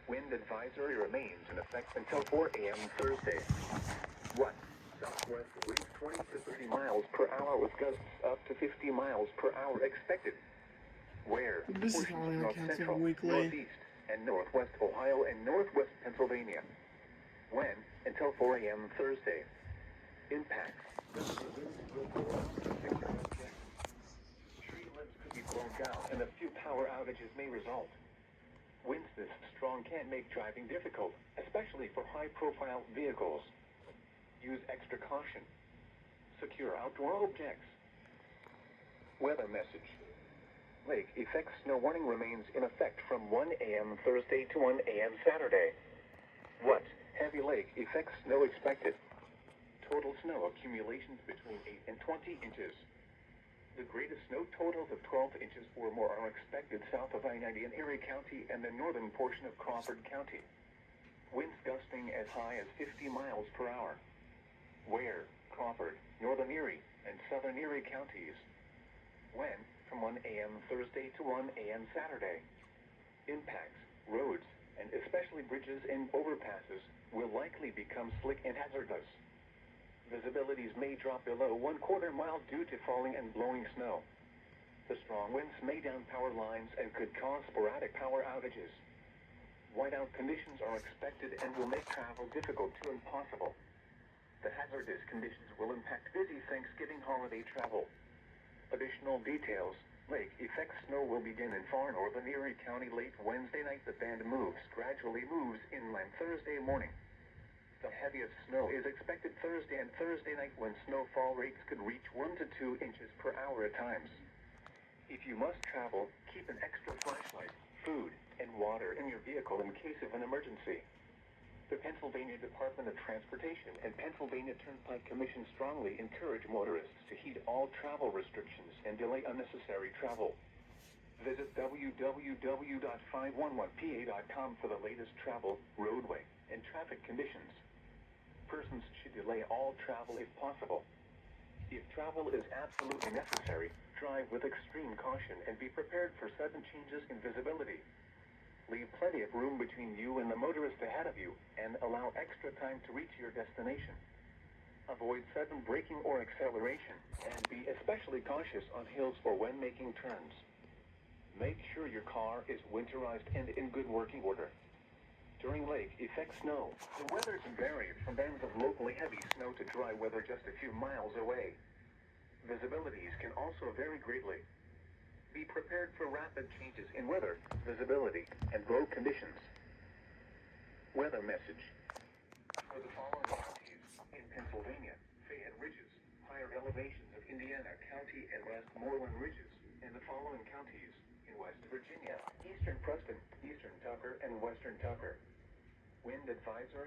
Wind advisory remains in effect until 4 a.m. Thursday. What? Southwest winds 20 to 30 miles per hour with gusts up to 50 miles per hour expected. Where? This is Portions how I of North cancel Central, weekly. Northeast, and Northwest Ohio and Northwest Pennsylvania. When? Until 4 a.m. Thursday. Impacts. Tree limbs could be blown down and a few power outages may result. Winds this strong can make driving difficult, especially for high-profile vehicles. Use extra caution. Secure outdoor objects. Weather message. Lake effect snow warning remains in effect from 1 a.m. Thursday to 1 a.m. Saturday. What? Heavy lake effect snow expected. Total snow accumulations between 8 and 20 inches. The greatest snow totals of 12 inches or more are expected south of I-90 in Erie County and the northern portion of Crawford County. Winds gusting as high as 50 miles per hour. Where? Crawford, northern Erie, and southern Erie counties. When? From 1 a.m. Thursday to 1 a.m. Saturday. Impacts, roads, and especially bridges and overpasses, will likely become slick and hazardous. Visibilities may drop below 1/4 mile due to falling and blowing snow. The strong winds may down power lines and could cause sporadic power outages. Whiteout conditions are expected and will make travel difficult to impossible. The hazardous conditions will impact busy Thanksgiving holiday travel. Additional details. Lake effect snow will begin in far northern Erie County late Wednesday night. The band gradually moves inland Thursday morning. The heaviest snow is expected Thursday and Thursday night when snowfall rates could reach 1 to 2 inches per hour at times. If you must travel, keep an extra flashlight, food, and water in your vehicle in case of an emergency. The Pennsylvania Department of Transportation and Pennsylvania Turnpike Commission strongly encourage motorists to heed all travel restrictions and delay unnecessary travel. Visit www.511pa.com for the latest travel, roadway, and traffic conditions. Persons should delay all travel if possible. If travel is absolutely necessary, drive with extreme caution and be prepared for sudden changes in visibility. Leave plenty of room between you and the motorist ahead of you, and allow extra time to reach your destination. Avoid sudden braking or acceleration, and be especially cautious on hills or when making turns. Make sure your car is winterized and in good working order. During lake effect snow, the weather can vary from bands of locally heavy snow to dry weather just a few miles away. Visibilities can also vary greatly. Be prepared for rapid changes in weather, visibility, and road conditions. Weather message. For the following counties in Pennsylvania: Fayette Ridges, higher elevations of Indiana County and Westmoreland Ridges, and the following counties in West Virginia: Eastern Preston, Eastern Tucker, and Western Tucker. Wind advisory.